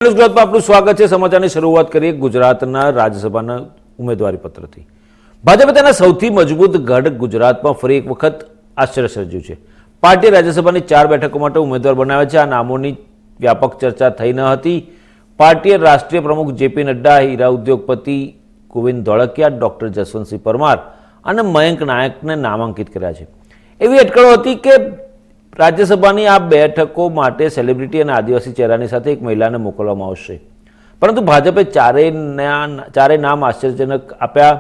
ગુજરાતમાં આપનું સ્વાગત છે। સમાચારની શરૂઆત કરીએ ગુજરાતના રાજ્યસભાના ઉમેદવારી પત્રથી। ભાજપે તેના સૌથી મજબૂત ગઢ ગુજરાતમાં ફરી એક વખત આશ્ચર્ય સર્જ્યું છે। પાર્ટીએ રાજ્યસભાની 4 બેઠકો માટે ઉમેદવાર બનાવ્યા છે। આ નામોની વ્યાપક ચર્ચા થઈ ન હતી। પાર્ટીએ રાષ્ટ્રીય પ્રમુખ જેપી નડ્ડા, હીરા ઉદ્યોગપતિ ગોવિંદ ધોળકિયા, ડોક્ટર જસવંતસિંહ પરમાર અને મયંક નાયકને નામાંકિત કર્યા છે। એવી અટકળો હતી કે રાજ્યસભાની આ બેઠકો માટે સેલિબ્રિટી અને આદિવાસી ચહેરાની સાથે એક મહિલાને મોકલવામાં આવશે, પરંતુ ભાજપે ચારેય નામ આશ્ચર્યજનક આપ્યા।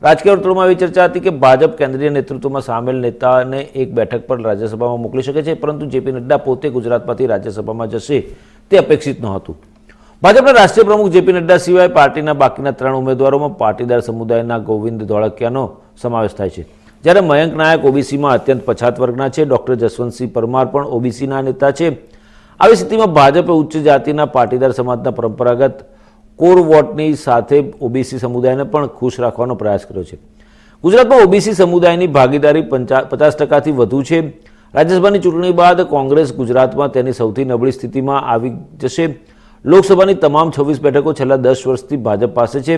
રાજકીય વર્તુળોમાં એવી ચર્ચા હતી કે ભાજપ કેન્દ્રીય નેતૃત્વમાં સામેલ નેતાને એક બેઠક પર રાજ્યસભામાં મોકલી શકે છે, પરંતુ જેપી નડ્ડા પોતે ગુજરાતમાંથી રાજ્યસભામાં જશે તે અપેક્ષિત નહોતું। ભાજપના રાષ્ટ્રીય પ્રમુખ જેપી નડ્ડા સિવાય પાર્ટીના બાકીના 3 ઉમેદવારોમાં પાટીદાર સમુદાયના ગોવિંદ ધોળકિયાનો સમાવેશ થાય છે, જ્યારે મયંક નાયક ઓબીસીમાં અત્યંત પછાત વર્ગના છે। ડોક્ટર જસવંતસિંહ પરમાર પણ ઓબીસીના નેતા છે। આવી સ્થિતિમાં ભાજપે ઉચ્ચ જાતિના પાટીદાર સમાજના પરંપરાગત કોર વોટની સાથે ઓબીસી સમુદાયને પણ ખુશ રાખવાનો પ્રયાસ કર્યો છે। ગુજરાતમાં ઓબીસી સમુદાયની ભાગીદારી 50%થી વધુ છે। રાજ્યસભાની ચૂંટણી બાદ કોંગ્રેસ ગુજરાતમાં તેની સૌથી નબળી સ્થિતિમાં આવી જશે। લોકસભાની તમામ 26 બેઠકો છેલ્લા 10 વર્ષથી ભાજપ પાસે છે,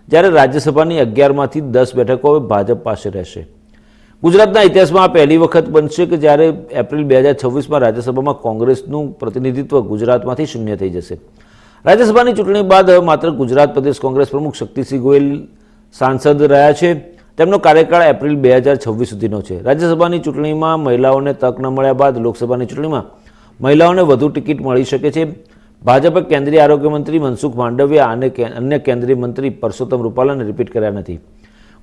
જ્યારે રાજ્યસભાની 11માંથી 10 બેઠકો હવે ભાજપ પાસે રહેશે। ગુજરાતના ઇતિહાસમાં આ પહેલી વખત બનશે કે જ્યારે એપ્રિલ 2026માં રાજ્યસભામાં કોંગ્રેસનું પ્રતિનિધિત્વ ગુજરાતમાંથી શૂન્ય થઈ જશે। રાજ્યસભાની ચૂંટણી બાદ હવે માત્ર ગુજરાત પ્રદેશ કોંગ્રેસ પ્રમુખ શક્તિસિંહ ગોયલ સાંસદ રહ્યા છે। તેમનો કાર્યકાળ એપ્રિલ 2026 સુધીનો છે। રાજ્યસભાની ચૂંટણીમાં મહિલાઓને તક ન મળ્યા બાદ લોકસભાની ચૂંટણીમાં મહિલાઓને વધુ ટિકિટ મળી શકે છે। ભાજપે કેન્દ્રીય આરોગ્ય મંત્રી મનસુખ માંડવિયા અને અન્ય કેન્દ્રીય મંત્રી પરસોત્તમ રૂપાલાને રિપીટ કર્યા નથી।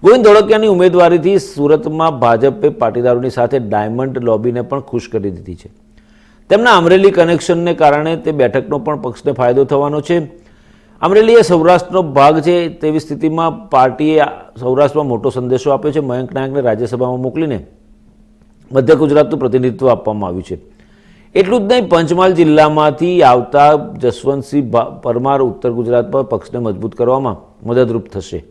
ગોવિંદ ધોળકિયાની ઉમેદવારીથી સુરતમાં ભાજપે પાટીદારોની સાથે ડાયમંડ લોબીને પણ ખુશ કરી દીધી છે। તેમના અમરેલી કનેક્શનને કારણે તે બેઠકનો પણ પક્ષને ફાયદો થવાનો છે। અમરેલી એ સૌરાષ્ટ્રનો ભાગ છે, તેવી સ્થિતિમાં પાર્ટીએ સૌરાષ્ટ્રમાં મોટો સંદેશો આપ્યો છે। મયંક નાયકને રાજ્યસભામાં મોકલીને મધ્ય ગુજરાતનું પ્રતિનિધિત્વ આપવામાં આવ્યું છે। એટલું જ નહીં, પંચમહાલ જિલ્લામાંથી આવતા જસવંતસિંહ પરમાર ઉત્તર ગુજરાતમાં પક્ષને મજબૂત કરવામાં મદદરૂપ થશે।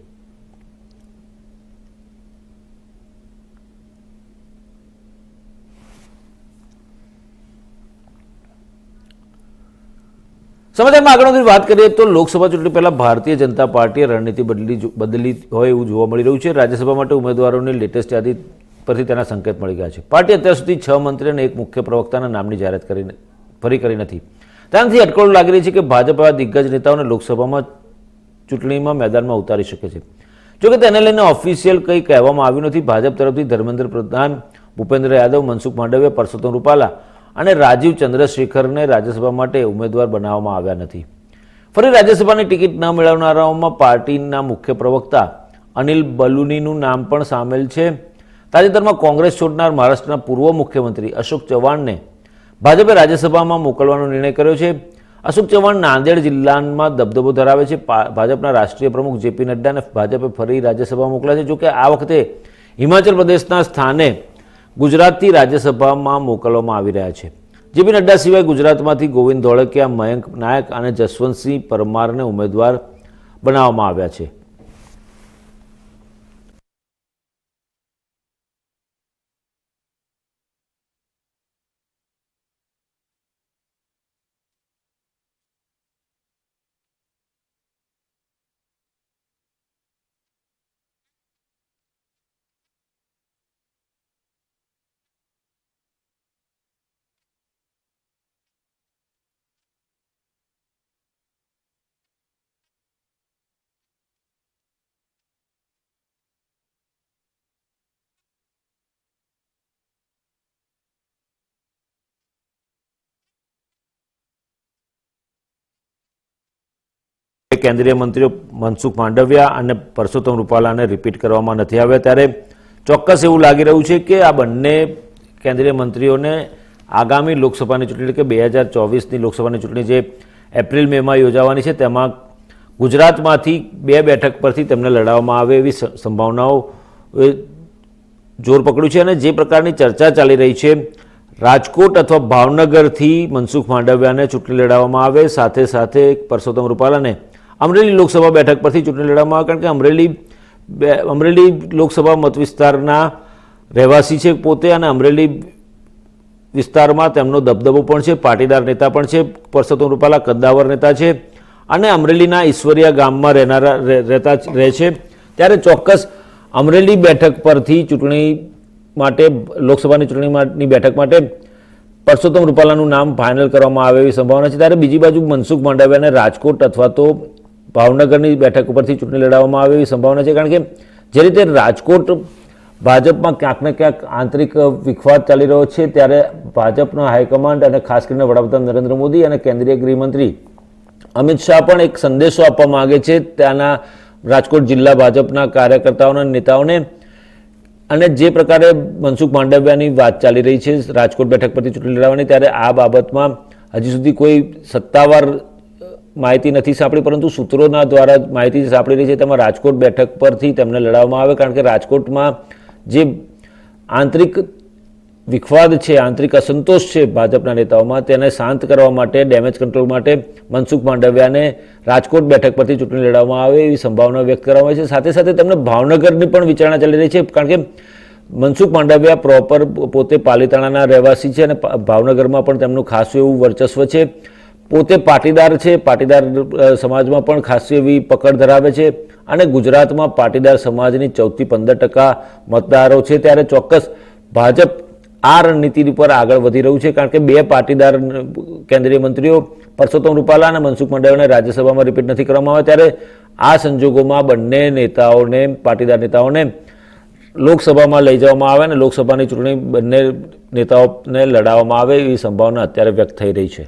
સમાચારમાં આગળ વધીને વાત કરીએ તો લોકસભા ચૂંટણી પહેલા ભારતીય જનતા પાર્ટીએ રણનીતિ બદલી હોય એવું જોવા મળી રહ્યું છે। રાજ્યસભા માટે ઉમેદવારોની લેટેસ્ટ યાદી પરથી તેના સંકેત મળી ગયા છે। પાર્ટી અત્યાર સુધી 6 મંત્રી અને 1 મુખ્ય પ્રવક્તાના નામની જાહેરાત ફરી કરી નથી। તેનાથી અટકળો લાગી રહી છે કે ભાજપ આવા દિગ્ગજ નેતાઓને લોકસભામાં ચૂંટણીમાં મેદાનમાં ઉતારી શકે છે। જોકે તેને લઈને ઓફિશિયલ કંઈ કહેવામાં આવ્યું નથી। ભાજપ તરફથી ધર્મેન્દ્ર પ્રધાન, ભૂપેન્દ્ર યાદવ, મનસુખ માંડવિયા, પરસોત્તમ રૂપાલા અને રાજીવ ચંદ્રશેખરને રાજ્યસભા માટે ઉમેદવાર બનાવવામાં આવ્યા નથી। ફરી રાજ્યસભાની ટિકિટ ન મેળવનારાઓમાં પાર્ટીના મુખ્ય પ્રવક્તા અનિલ બલુનીનું નામ પણ સામેલ છે। તાજેતરમાં કોંગ્રેસ છોડનાર મહારાષ્ટ્રના પૂર્વ મુખ્યમંત્રી અશોક ચવ્હાણને ભાજપે રાજ્યસભામાં મોકલવાનો નિર્ણય કર્યો છે। અશોક ચવ્હાણ નાંદેડ જિલ્લામાં દબદબો ધરાવે છે। ભાજપના રાષ્ટ્રીય પ્રમુખ જેપી નડ્ડાને ભાજપે ફરી રાજ્યસભામાં મોકલ્યા છે। જોકે આ વખતે હિમાચલ પ્રદેશના સ્થાને ગુજરાતથી રાજ્યસભામાં મોકલવામાં આવી રહ્યા છે। જેપી નડ્ડા સિવાય ગુજરાતમાંથી ગોવિંદ ધોળકિયા, મયંક નાયક અને જસવંતસિંહ પરમારને ઉમેદવાર બનાવવામાં આવ્યા છે। કેન્દ્રીય મંત્રીઓ મનસુખ માંડવિયા અને પરસોત્તમ રૂપાલાને રિપીટ કરવામાં નથી આવ્યા, ત્યારે ચોક્કસ એવું લાગી રહ્યું છે કે આ બંને કેન્દ્રીય મંત્રીઓને આગામી લોકસભાની ચૂંટણી કે 2024ની લોકસભાની ચૂંટણી જે એપ્રિલ મેમાં યોજાવાની છે તેમાં ગુજરાતમાંથી 2 બેઠક પરથી તેમને લડાવવામાં આવે એવી સંભાવનાઓ જોર પકડ્યું છે। અને જે પ્રકારની ચર્ચા ચાલી રહી છે, રાજકોટ અથવા ભાવનગરથી મનસુખ માંડવિયાને ચૂંટણી લડાવવામાં આવે, સાથે સાથે પરસોત્તમ રૂપાલાને અમરેલી લોકસભા બેઠક પરથી ચૂંટણી લડવામાં આવે, કારણ કે અમરેલી લોકસભા મત વિસ્તારના રહેવાસી છે પોતે, અને અમરેલી વિસ્તારમાં તેમનો દબદબો પણ છે, પાટીદાર નેતા પણ છે। પરસોત્તમ રૂપાલા કદ્દાવર નેતા છે। અને અમરેલીના ઈશ્વરિયા ગામમાં રહે છે, ત્યારે ચોક્કસ અમરેલી બેઠક પરથી ચૂંટણી માટે, લોકસભાની ચૂંટણીની બેઠક માટે પરસોત્તમ રૂપાલાનું નામ ફાઇનલ કરવામાં આવે એવી સંભાવના છે. ત્યારે બીજી બાજુ મનસુખ માંડવિયાને રાજકોટ અથવા તો ભાવનગરની બેઠક ઉપરથી ચૂંટણી લડાવવામાં આવે એવી સંભાવના છે. કારણ કે જે રીતે રાજકોટ ભાજપમાં ક્યાંક ને ક્યાંક આંતરિક વિખવાદ ચાલી રહ્યો છે, ત્યારે ભાજપના હાઈકમાન્ડ અને ખાસ કરીને વડાપ્રધાન નરેન્દ્ર મોદી અને કેન્દ્રીય ગૃહમંત્રી અમિત શાહ પણ એક સંદેશો આપવા માંગે છે ત્યાંના રાજકોટ જિલ્લા ભાજપના કાર્યકર્તાઓને, નેતાઓને. અને જે પ્રકારે મનસુખ માંડવિયાની વાત ચાલી રહી છે રાજકોટ બેઠક પરથી ચૂંટણી લડાવવાની, ત્યારે આ બાબતમાં હજી સુધી કોઈ સત્તાવાર માહિતી નથી સાંપડી, પરંતુ સૂત્રોના દ્વારા માહિતી સાંપડી રહી છે તેમાં રાજકોટ બેઠક પરથી તેમને લડાવવામાં આવે. કારણ કે રાજકોટમાં જે આંતરિક વિખવાદ છે, આંતરિક અસંતોષ છે ભાજપના નેતાઓમાં, તેને શાંત કરવા માટે, ડેમેજ કંટ્રોલ માટે મનસુખ માંડવિયાને રાજકોટ બેઠક પરથી ચૂંટણી લડાવવામાં આવે એવી સંભાવના વ્યક્ત કરવામાં આવી છે. સાથે સાથે તેમને ભાવનગરની પણ વિચારણા ચાલી રહી છે. કારણ કે મનસુખ માંડવિયા પ્રોપર પોતે પાલીતાણાના રહેવાસી છે અને ભાવનગરમાં પણ તેમનું ખાસું એવું વર્ચસ્વ છે. પોતે પાટીદાર છે, પાટીદાર સમાજમાં પણ ખાસી એવી પકડ ધરાવે છે અને ગુજરાતમાં પાટીદાર સમાજની 14 થી 15% મતદારો છે. ત્યારે ચોક્કસ ભાજપ આ રણનીતિ પર આગળ વધી રહ્યું છે. કારણ કે બે પાટીદાર કેન્દ્રીય મંત્રીઓ પરસોત્તમ રૂપાલા અને મનસુખ માંડવિયાને રાજ્યસભામાં રિપીટ નથી કરવામાં આવે, ત્યારે આ સંજોગોમાં બંને નેતાઓને, પાટીદાર નેતાઓને લોકસભામાં લઈ જવામાં આવે અને લોકસભાની ચૂંટણી બંને નેતાઓને લડાવવામાં આવે એવી સંભાવના અત્યારે વ્યક્ત થઈ રહી છે.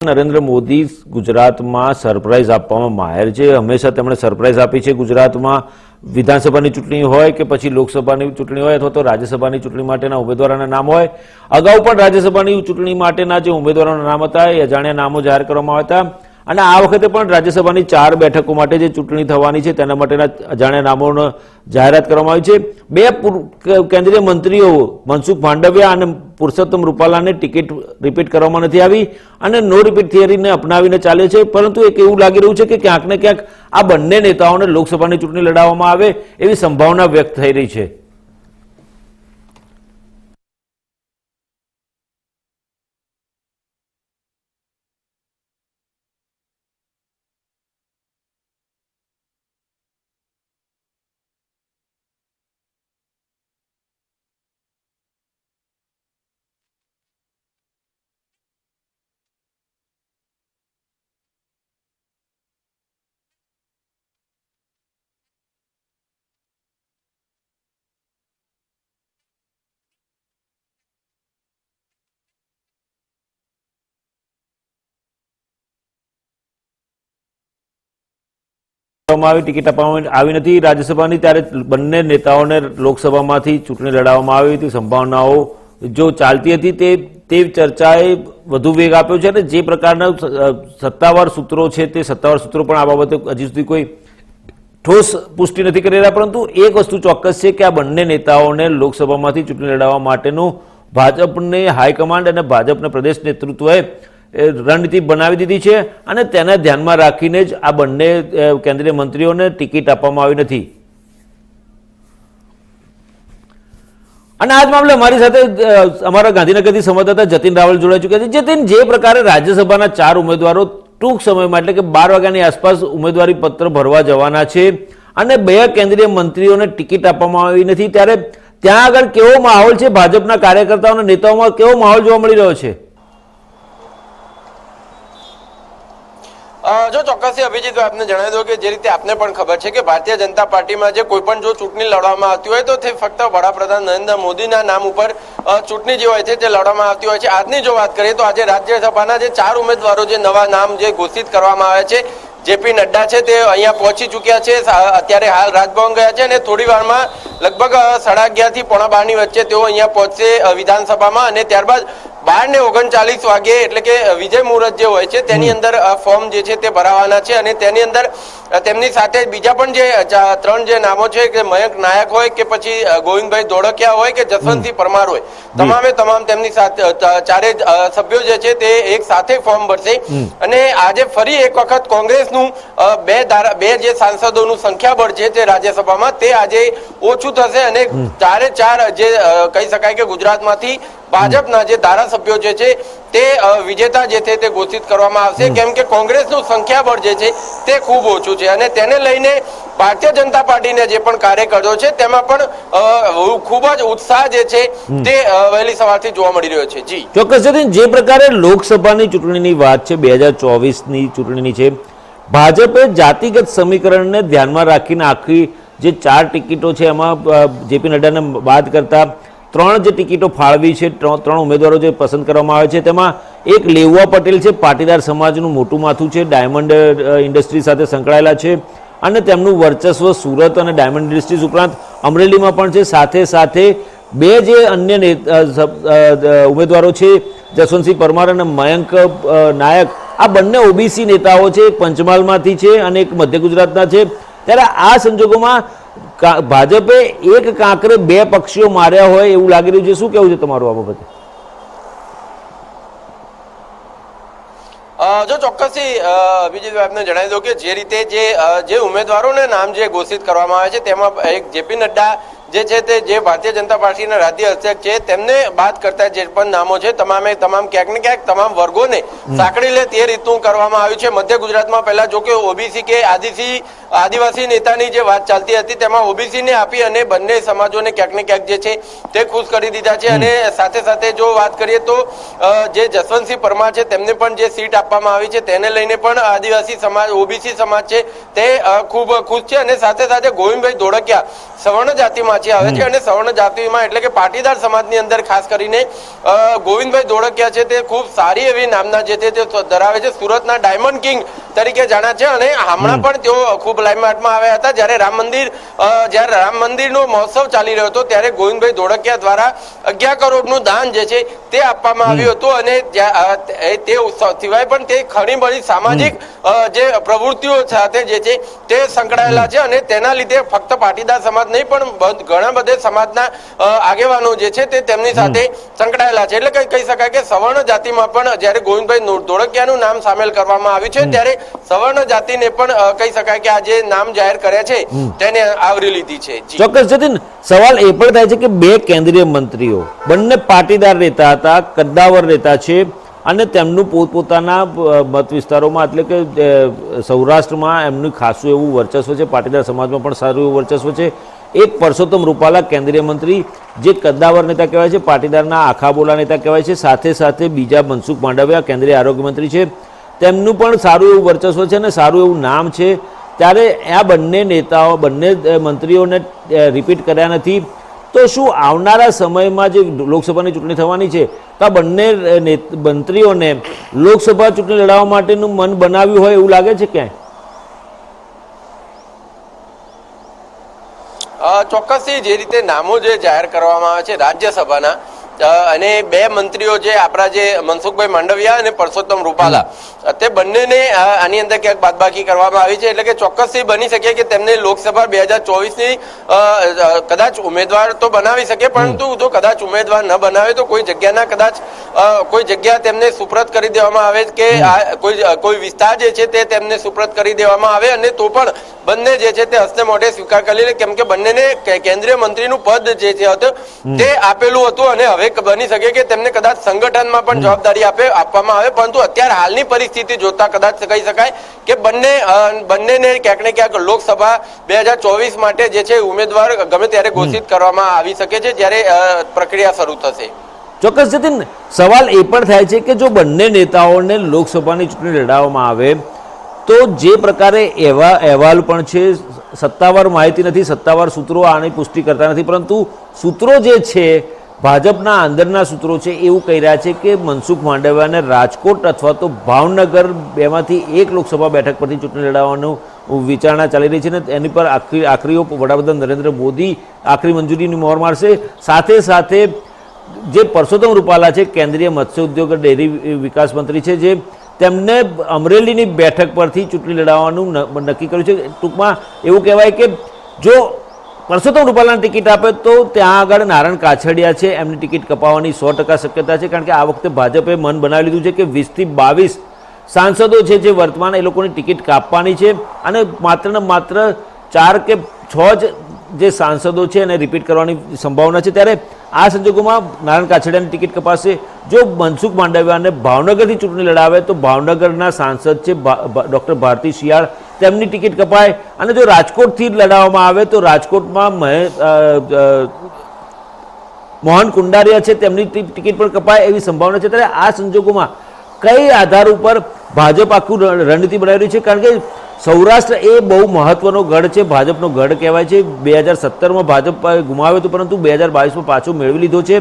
નરેન્દ્ર મોદી ગુજરાતમાં સરપ્રાઇઝ આપવામાં માહેર છે. હંમેશા તેમણે સરપ્રાઇઝ આપી છે. ગુજરાતમાં વિધાનસભાની ચૂંટણી હોય કે પછી લોકસભાની ચૂંટણી હોય અથવા તો રાજ્યસભાની ચૂંટણી માટેના ઉમેદવારોના નામ હોય. અગાઉ પણ રાજ્યસભાની ચૂંટણી માટેના જે ઉમેદવારોના નામ હતા એ અજાણ્યા નામો જાહેર કરવામાં આવ્યા હતા અને આ વખતે પણ રાજ્યસભાની 4 બેઠકો માટે જે ચૂંટણી થવાની છે તેના માટેના અજાણ્યા નામોનો જાહેરાત કરવામાં આવી છે. 2 કેન્દ્રીય મંત્રીઓ મનસુખ માંડવિયા અને પુરુષોત્તમ રૂપાલાને ટિકિટ રિપીટ કરવામાં નથી આવી અને નો રિપીટ થિયરીને અપનાવીને ચાલે છે. પરંતુ એક એવું લાગી રહ્યું છે કે ક્યાંક ને ક્યાંક આ બંને નેતાઓને લોકસભાની ચૂંટણી લડાવવામાં આવે એવી સંભાવના વ્યક્ત થઈ રહી છે. ટિકિટ આપવામાં આવી નથી રાજ્યસભાની, ત્યારે બંને નેતાઓને લોકસભામાંથી ચૂંટણી લડાવવામાં આવી હતી. સંભાવનાઓ જો ચાલતી હતી તે ચર્ચાએ વધુ વેગ આપ્યો છે અને જે પ્રકારના સત્તાવાર સૂત્રો છે તે સત્તાવાર સૂત્રો પણ આ બાબતે હજી સુધી કોઈ ઠોસ પુષ્ટિ નથી કરી રહ્યા. પરંતુ એક વસ્તુ ચોક્કસ છે કે આ બંને નેતાઓને લોકસભામાંથી ચૂંટણી લડાવવા માટેનું ભાજપને હાઈકમાન્ડ અને ભાજપના પ્રદેશ નેતૃત્વએ રણનીતિ બનાવી દીધી છે અને તેને ધ્યાનમાં રાખીને જ આ બંને કેન્દ્રીય મંત્રીઓને ટિકિટ આપવામાં આવી નથી. અને આ જ મામલે અમારી સાથે અમારા ગાંધીનગરથી સંવાદદાતા જતીન રાવલ જોડાઈ ચૂક્યા છે. જતીન, જે પ્રકારે રાજ્યસભાના 4 ઉમેદવારો ટૂંક સમયમાં એટલે કે 12 વાગ્યાની આસપાસ ઉમેદવારી પત્ર ભરવા જવાના છે અને 2 કેન્દ્રીય મંત્રીઓને ટિકિટ આપવામાં આવી નથી, ત્યારે ત્યાં આગળ કેવો માહોલ છે? ભાજપના કાર્યકર્તાઓ અને નેતાઓમાં કેવો માહોલ જોવા મળી રહ્યો છે? જો ચોક્કસથી અભિજીત આપને જણાવી દો કે જે રીતે આપને પણ ખબર છે કે ભારતીય જનતા પાર્ટીમાં જે કોઈ પણ જો ચૂંટણી લડવામાં આવતી હોય તો તે ફક્ત વડાપ્રધાન નરેન્દ્ર મોદીના નામ ઉપર ચૂંટણી જે હોય છે તે લડવામાં આવતી હોય છે. આજની જો વાત કરીએ તો આજે રાજ્યસભાના જે 4 ઉમેદવારો જે નવા નામ જે ઘોષિત કરવામાં આવ્યા છે, જેપી નડ્ડા છે તે અહીંયા પહોંચી ચૂક્યા છે. અત્યારે હાલ રાજભવન ગયા છે અને થોડી વારમાં લગભગ 11:30 થી 12:15 વચ્ચે તેઓ અહીંયા પહોંચશે વિધાનસભામાં અને ત્યારબાદ 12:39 વાગે એટલે કે વિજય મુહૂર્ત જે હોય છે તેની અંદર ફોર્મ જે છે તે ભરાવાના છે અને તેની અંદર તેમની સાથે બીજા પણ જે 3 જે નામો છે કે મયંક નાયક હોય કે પછી ગોવિંદભાઈ ધોળકિયા હોય કે જસવંતસિંહ પરમાર હોય, તમામે તમામ તેમની સાથે 4 સભ્યો જે છે તે એક સાથે ફોર્મ ભરશે. અને આજે ફરી એક વખત કોંગ્રેસનું 2 જે સાંસદોનું સંખ્યાબળ છે તે રાજ્યસભામાં તે આજે ઓછું થશે અને 4 જે કહી શકાય કે ગુજરાતમાંથી ભાજપના જે ધારાસભ્યો જે છે તે વિજેતા જે છે તે ઘોષિત કરવામાં આવશે, કેમ કે કોંગ્રેસનું સંખ્યાબળ જે છે તે ખૂબ ઓછું છે અને તેને લઈને ભારતીય જનતા પાર્ટીને જે પણ કાર્યકરો છે તેમાં પણ ખૂબ જ ઉત્સાહ જે છે તે વહેલી સવારથી જોવા મળી રહ્યો છે. જી ચોક્કસ જતીન, જે પ્રકારે લોકસભાની ચૂંટણીની વાત છે 2024ની ચૂંટણી છે, ભાજપે જાતિગત સમીકરણને ધ્યાનમાં રાખીને આખી જે 4 ટિકિટો છે એમાં જેપી નડ્ડાને બાદ કરતા 3 જે ટિકિટો ફાળવી છે, 3 ઉમેદવારો જે પસંદ કરવામાં આવે છે તેમાં એક લેઉવા પટેલ છે, પાટીદાર સમાજનું મોટું માથું છે, ડાયમંડ ઇન્ડસ્ટ્રી સાથે સંકળાયેલા છે અને તેમનું વર્ચસ્વ સુરત અને ડાયમંડ ઇન્ડસ્ટ્રીઝ ઉપરાંત અમરેલીમાં પણ છે. સાથે સાથે 2 જે અન્ય ઉમેદવારો છે, જસવંતસિંહ પરમાર અને મયંક નાયક, આ બંને ઓબીસી નેતાઓ છે, એક પંચમહાલમાંથી છે અને એક મધ્ય ગુજરાતના છે. ત્યારે આ સંજોગોમાં ભાજપે એક કાંકરે 2 પક્ષીઓ માર્યા હોય એવું લાગી રહ્યું છે. શું કહેવું છે તમારું આ બાબતે? જો ચોક્કસથી અભિજીત આપને જણાવી દો કે જે રીતે જે ઉમેદવારોના નામ જે ઘોષિત કરવામાં આવે છે તેમાં એક જેપી નડ્ડા જે છે તે જે ભારતીય જનતા પાર્ટીના રાજ્ય અધ્યક્ષ છે તેમને બાદ કરતા જે પણ નામો છે તમામે તમામ ક્યાંક ને ક્યાંક તમામ વર્ગોને સાંકળી લે તે રીતનું કરવામાં આવ્યું છે. મધ્ય ગુજરાતમાં પહેલા જો કે ઓબીસી કે આદિવાસી નેતાની જે વાત ચાલતી હતી તેમાં ઓબીસી ને આપી અને બંને સમાજોને ક્યાંક ને ક્યાંક જે છે તે ખુશ કરી દીધા છે અને સાથે સાથે જો વાત કરીએ તો જે જસવંતસિંહ પરમાર છે તેમને પણ જે સીટ આપવામાં આવી છે તેને લઈને પણ આદિવાસી સમાજ ઓબીસી સમાજ છે તે ખૂબ ખુશ છે અને સાથે સાથે ગોવિંદભાઈ ધોળકિયા સવર્ણ જાતિમાં પાછી આવે છે. અને સવર્ણ જાતિમાં એટલે કે પાટીદાર સમાજની અંદર ખાસ કરીને ગોવિંદભાઈ ધોળકિયા છે તે ખૂબ સારી એવી નામના જે તે ધરાવે છે. સુરતના ડાયમંડ કિંગ તરીકે જાણ્યા છે. અને હમણાં પણ તેઓ ખૂબ લાઇમલાઇટમાં આવ્યા હતા જ્યારે રામ મંદિરનો મહોત્સવ ચાલી રહ્યો હતો ત્યારે ગોવિંદભાઈ ધોળકિયા દ્વારા 11 કરોડનું દાન જે છે તે આપવામાં આવ્યું હતું. અને તે સિવાય પણ તે ઘણી બધી સામાજિક જે પ્રવૃત્તિઓ સાથે જે છે તે સંકળાયેલા છે. અને તેના લીધે ફક્ત પાટીદાર સમાજ નહીં પણ ઘણા બધા સમાજના આગેવાનો જે છે તે તેમની સાથે સંકળાયેલા છે. એટલે કહી શકાય કે સવર્ણ જાતિમાં પણ જ્યારે ગોવિંદભાઈ ધોળકિયાનું નામ સામેલ કરવામાં આવ્યું છે ત્યારે સવર્ણ જાતિને પણ કહી શકાય કે આ જે નામ જાહેર કર્યા છે તેને આવરી લીધી છે. ચોક્કસ જતીન, સવાલ એ પણ થાય છે કે બે કેન્દ્રીય મંત્રીઓ બંને પાટીદાર નેતા હતા, કદ્દાવર નેતા છે અને તેમનું પોતપોતાના મત વિસ્તારોમાં એટલે કે સૌરાષ્ટ્રમાં એમનું ખાસું એવું વર્ચસ્વ છે, પાટીદાર સમાજમાં પણ સારું એવું વર્ચસ્વ છે. એક પરસોત્તમ રૂપાલા કેન્દ્રીય મંત્રી જે કદ્દાવર નેતા કહેવાય છે, પાટીદારના આખા બોલા નેતા કહેવાય છે, સાથે સાથે બીજા મનસુખ માંડવિયા કેન્દ્રીય આરોગ્ય મંત્રી છે, તેમનું પણ સારું એવું વર્ચસ્વ છે અને સારું એવું નામ છે. ત્યારે આ બંને નેતાઓ બંને મંત્રીઓને રિપીટ કર્યા નથી. તો શું આવનારા સમયમાં જે લોકસભાની ચૂંટણી થવાની છે તો આ બંને મંત્રીઓને લોકસભા ચૂંટણી લડાવવા માટેનું મન બનાવ્યું હોય એવું લાગે છે ક્યાંય? ચોક્કસથી જે રીતે નામો જે જાહેર કરવામાં આવે છે રાજ્યસભાના અને બે મંત્રીઓ જે આપણા જે મનસુખભાઈ માંડવિયા અને પરસોત્તમ રૂપાલા તે બંનેને આની અંદર ક્યાંક બાદબાકી કરવામાં આવી છે. એટલે કે ચોક્કસથી બની શકે કે તેમને લોકસભા 2024ની કદાચ ઉમેદવાર તો બનાવી શકે, પરંતુ જો કદાચ ઉમેદવાર ન બનાવે તો કોઈ જગ્યાના કદાચ કોઈ જગ્યા તેમને સુપ્રત કરી દેવામાં આવે કે કોઈ વિસ્તાર જે છે તે તેમને સુપ્રત કરી દેવામાં આવે અને તો પણ બંને જે છે તે હસ્તે મોઢે સ્વીકાર કરી લે, કેમ કે બંનેને કેન્દ્રીય મંત્રીનું પદ જે છે તે આપેલું હતું. અને હવે બની શકે કે તેમને કદાચ સંગઠનમાં પણ જવાબદારી આપવામાં આવે, પરંતુ અત્યારે હાલની પરિસ્થિતિ જોતા કદાચ કહી શકાય કે બંનેને ક્યાંક ને ક્યાંક લોકસભા 2024 માટે જે છે ઉમેદવાર ગમે ત્યારે ઘોષિત કરવામાં આવી શકે છે જ્યારે પ્રક્રિયા શરૂ થશે. ચોક્કસ જતીન, સવાલ એ પણ થાય છે કે જો બંને નેતાઓને લોકસભાની ચૂંટણી લડાવવામાં આવે તો જે પ્રકારે એવા અહેવાલ પણ છે, સત્તાવાર માહિતી નથી, સત્તાવાર સૂત્રો આની પુષ્ટિ કરતા નથી, પરંતુ સૂત્રો જે છે ભાજપના અંદરના સૂત્રો છે એવું કહી રહ્યા છે કે મનસુખ માંડવિયાને રાજકોટ અથવા તો ભાવનગર બેમાંથી એક લોકસભા બેઠક પરથી ચૂંટણી લડાવવાનું વિચારણા ચાલી રહી છે. ને એની પર આખરીઓ વડાપ્રધાન નરેન્દ્ર મોદી આખરી મંજૂરીની મોહર મારશે. સાથે સાથે જે પરસોત્તમ રૂપાલા છે કેન્દ્રીય મત્સ્ય ઉદ્યોગ ડેરી વિકાસ મંત્રી છે, જે તેમને અમરેલીની બેઠક પરથી ચૂંટણી લડાવવાનું નક્કી કર્યું છે. ટૂંકમાં એવું કહેવાય કે જો પરસોત્તમ રૂપાલાને ટિકિટ આપે તો ત્યાં આગળ નારાયણ કાછડિયા છે એમની ટિકિટ કપાવવાની 100% શક્યતા છે, કારણ કે આ વખતે ભાજપે મન બનાવી લીધું છે કે 20 થી 22 સાંસદો છે જે વર્તમાન એ લોકોની ટિકિટ કાપવાની છે અને માત્ર ને માત્ર 4 કે 6 જ જે સાંસદો છે એને રિપીટ કરવાની સંભાવના છે. ત્યારે આ સંજોગોમાં નારાયણ કાછડિયાની ટિકિટ કપાશે. જો મનસુખ માંડવિયાને ભાવનગરથી ચૂંટણી લડાવે તો ભાવનગરના સાંસદ છે ડૉક્ટર ભારતી શિયાળ, તેમની ટિકિટ કપાય. અને જો રાજકોટથી લડાવવામાં આવે તો રાજકોટમાં મોહન કુંડારિયા છે તેમની ટિકિટ પણ કપાય એવી સંભાવના છે. ત્યારે આ સંજોગોમાં કઈ આધાર ઉપર ભાજપ આખું રણનીતિ બનાવી રહ્યું છે? કારણ કે સૌરાષ્ટ્ર એ બહુ મહત્વનો ગઢ છે, ભાજપનો ગઢ કહેવાય છે. 2017માં ભાજપ ગુમાવ્યો હતો, પરંતુ 2022માં પાછો મેળવી લીધો છે.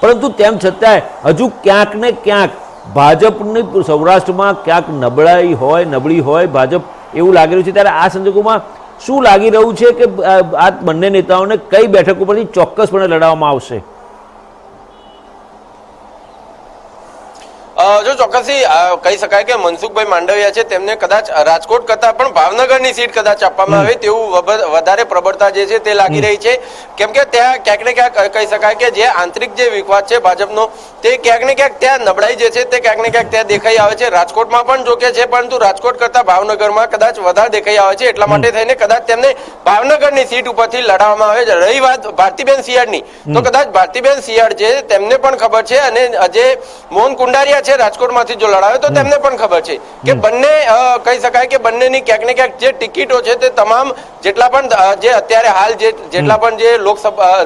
પરંતુ તેમ છતાંય હજુ ક્યાંક ને ક્યાંક ભાજપની સૌરાષ્ટ્રમાં ક્યાંક નબળી હોય ભાજપ એવું લાગી રહ્યું છે. ત્યારે આ સંજોગોમાં શું લાગી રહ્યું છે કે આ બંને નેતાઓને કઈ બેઠક ઉપરથી ચોક્કસપણે લડાવવામાં આવશે? જો ચોક્કસથી કહી શકાય કે મનસુખભાઈ માંડવિયા છે તેમને કદાચ રાજકોટ કરતા પણ ભાવનગરની સીટ કદાચ આપવામાં આવે તેવું વધારે પ્રબળતા જે છે તે લાગી રહી છે. કેમ કે ત્યાં ક્યાંક ને ક્યાંક કહી શકાય કે જે આંતરિક જે વિખવાદ છે ભાજપનો તે ક્યાંક ને ક્યાંક ત્યાં નબળાઈ જે છે તે ક્યાંક ને ક્યાંક ત્યાં દેખાઈ આવે છે. રાજકોટમાં પણ જોકે છે, પરંતુ રાજકોટ કરતા ભાવનગરમાં કદાચ વધારે દેખાઈ આવે છે. એટલા માટે થઈને કદાચ તેમને ભાવનગરની સીટ ઉપરથી લડાવવામાં આવે છે. રહી વાત ભારતીબેન શિયાળની, તો કદાચ ભારતીબેન શિયાળ છે તેમને પણ ખબર છે અને જે મોહન કુંડારિયા છે રાજકોટમાંથી જો લડાવે તો તેમને પણ ખબર છે કે બંને કહી શકાય કે બંનેની ક્યાંક ને ક્યાંક જે ટિકિટો છે તે તમામ જેટલા પણ જે અત્યારે હાલ જેટલા પણ જે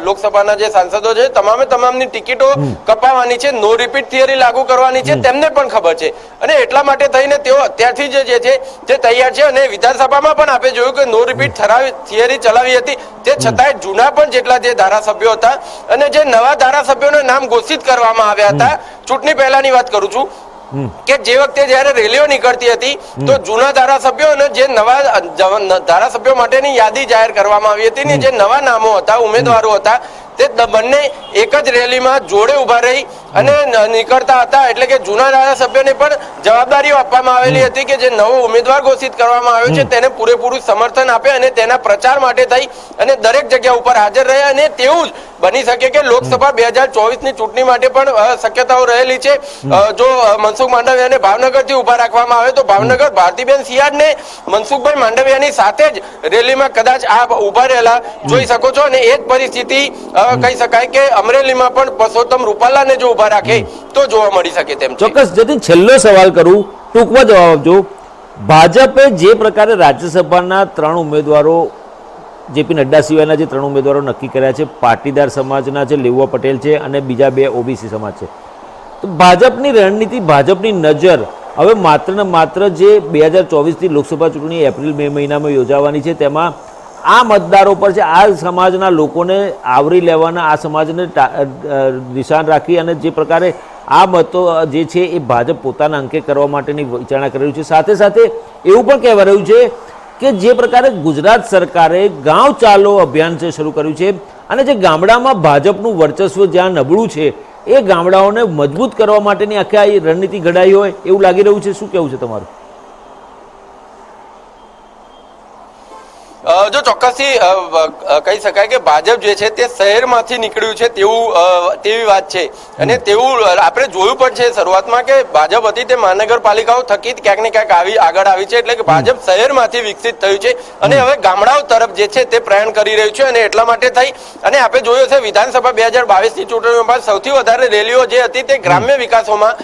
લોકસભાના જે સાંસદો છે તમામની ટિકિટો કપાવવાની છે, નો રિપીટ થિયરી લાગુ કરવાની છે, તેમને પણ ખબર છે. અને એટલા માટે થઈને તેઓ અત્યારથી જે છે તે તૈયાર છે. અને વિધાનસભામાં પણ આપણે જોયું કે નો રિપીટ થિયરી ચલાવી હતી તે છતાંય જૂના પણ જેટલા જે ધારાસભ્યો હતા અને જે નવા ધારાસભ્યોના નામ ઘોષિત કરવામાં આવ્યા હતા, ચૂંટણી પહેલાની વાત કરું છું, કે જે વખતે જયારે રેલીઓ નીકળતી હતી તો જૂના ધારાસભ્યો અને જે નવા ધારાસભ્યો માટેની યાદી જાહેર કરવામાં આવી હતી ને જે નવા નામો હતા, ઉમેદવારો હતા, તે બંને એક જ રેલીમાં જોડે ઉભા રહી અને નીકળતા હતા. એટલે કે જૂના ધારાસભ્યોને પણ જવાબદારીઓ આપવામાં આવેલી હતી કે જે નવો ઉમેદવાર ઘોષિત કરવામાં આવ્યો છે તેને પૂરેપૂરું સમર્થન આપે અને તેના પ્રચાર માટે થઈ અને દરેક જગ્યા ઉપર હાજર રહે. અને તેવું જ બની શકે કે લોકસભા 2024ની ચૂંટણી માટે પણ શક્યતાઓ રહેલી છે. જો મનસુખ માંડવિયાને ભાવનગરથી ઉભા રાખવામાં આવે તો ભાવનગર ભારતીબેન સિયાડને મનસુખભાઈ માંડવિયાની સાથે જ રેલીમાં કદાચ આ ઉભા રહેલા જોઈ શકો છો. અને એ જ પરિસ્થિતિ કહી શકાય કે અમરેલીમાં પણ પરસોત્તમ રૂપાલાને જો ઉભા રાખે તો જોવા મળી શકે તેમ છે. ચોક્કસ. જતીન, છેલ્લો સવાલ કરું, ટૂંકમાં જવાબ આપજો. ભાજપે જે પ્રકારે રાજ્યસભાના 3 ઉમેદવારો, જેપી નડ્ડા સિવાયના જે 3 ઉમેદવારો નક્કી કર્યા છે, પાટીદાર સમાજના છે, લેઉવા પટેલ છે અને બીજા 2 ઓબીસી સમાજ છે, તો ભાજપની રણનીતિ, ભાજપની નજર હવે માત્ર ને માત્ર જે 2024ની લોકસભા ચૂંટણી એપ્રિલ મે મહિનામાં યોજાવાની છે તેમાં આ મતદારો પર છે, આ સમાજના લોકોને આવરી લેવાના, આ સમાજને નિશાન રાખી અને જે પ્રકારે આ મતો જે છે એ ભાજપ પોતાના અંકે કરવા માટેની વિચારણા કરી રહ્યું છે. સાથે સાથે એવું પણ કહેવા રહ્યું છે કે જે પ્રકારે ગુજરાત સરકારે ગાંવ ચાલો અભિયાન છે શરૂ કર્યું છે અને જે ગામડામાં ભાજપનું વર્ચસ્વ જ્યાં નબળું છે એ ગામડાઓને મજબૂત કરવા માટેની આખી આ રણનીતિ ઘડાઈ હોય એવું લાગી રહ્યું છે. શું કહેવું છે તમારું? જો ચોક્કસથી કહી શકાય કે ભાજપ જે છે તે શહેરમાંથી નીકળ્યું છે તેવી વાત છે. અને તેવું આપણે જોયું પણ છે શરૂઆતમાં કે ભાજપ હતી તે મહાનગરપાલિકાઓ થકી ક્યાંક ને ક્યાંક આગળ આવી છે. એટલે કે ભાજપ શહેરમાંથી વિકસિત થયું છે અને હવે ગામડાઓ તરફ જે છે તે પ્રયાણ કરી રહ્યું છે. અને એટલા માટે થઈ અને આપણે જોયું છે વિધાનસભા 2022ની ચૂંટણીઓ બાદ સૌથી વધારે રેલીઓ જે હતી તે ગ્રામ્ય વિકાસોમાં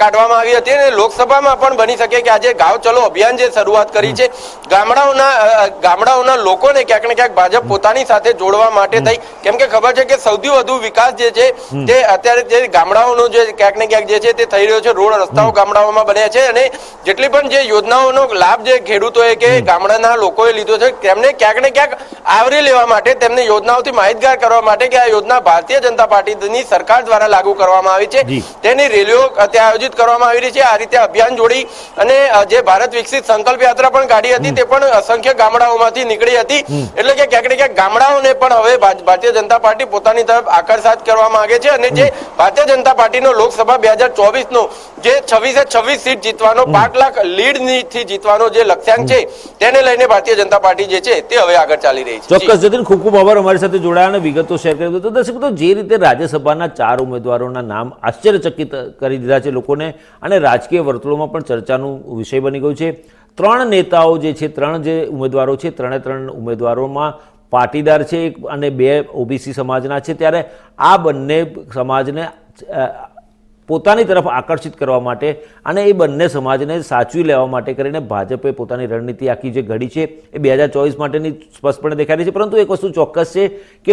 કાઢવામાં આવી હતી. અને લોકસભામાં પણ બની શકે કે આજે ગાંવ ચલો અભિયાન જે શરૂઆત કરી છે, ગામડાઓના લોકોને ક્યાંક ને ક્યાંક ભાજપ પોતાની સાથે જોડવા માટે થઈ. કેમ કે ખબર છે કે સૌથી વધુ વિકાસ જે છે તે અત્યારે જે ગામડાઓનો જે ક્યાંક ને ક્યાંક જે છે તે થઈ રહ્યો છે. રોડ રસ્તાઓ ગામડાઓમાં બન્યા છે અને જેટલી પણ જે યોજનાઓનો લાભ જે ખેડૂતોએ કે ગામડાના લોકોએ લીધો છે તેમને ક્યાંક ને ક્યાંક આવરી લેવા માટે, તેમને યોજનાઓથી માહિતગાર કરવા માટે કે આ યોજના ભારતીય જનતા પાર્ટીની સરકાર દ્વારા લાગુ કરવામાં આવી છે તેની રેલીઓ ત્યાં આયોજિત કરવામાં આવી રહી છે. આ રીતે અભિયાન જોડી અને જે ભારત વિકસિત સંકલ્પ યાત્રા પણ કાઢી હતી તે પણ અસંખ્ય ગામડાઓમાંથી નીકળી હતી. એટલે કે ક્યાંક ને ક્યાંક ગામડાઓને પણ હવે ભારતીય જનતા પાર્ટી પોતાની તરફ આકર્ષિત કરવા માંગે છે. અને જે ભારતીય જનતા પાર્ટીનો લોકસભા 2024નો જે 26 સીટ જીતવાનો, 5 લાખ લીડથી જીતવાનો જે લક્ષ્યાંક છે તેને લઈને ભારતીય જનતા પાર્ટી જે છે તે હવે આગળ ચાલી રહી છે. ચોક્કસ જતીન, ખૂબ ખૂબ આભાર અમારી સાથે જોડાયા અને વિગતો શેર કરી. તો દર્શક મિત્રો, જે રીતે રાજ્યસભાના 4 ઉમેદવારોના નામ આશ્ચર્યચકિત કરી દીધા છે લોકોને અને રાજકીય વર્તુળોમાં પણ ચર્ચાનું વિષય બની ગયું છે. 3 નેતાઓ જે છે, 3 જે ઉમેદવારો છે, 3 ઉમેદવારોમાં પાટીદાર છે અને 2 ઓબીસી સમાજના છે. ત્યારે આ બંને સમાજને પોતાની તરફ આકર્ષિત કરવા માટે અને એ બંને સમાજને સાચવી લેવા માટે કરીને ભાજપે પોતાની રણનીતિ આખી જે ઘડી છે એ 2024 માટેની સ્પષ્ટપણે દેખાઈ રહી છે. પરંતુ એક વસ્તુ ચોક્કસ છે કે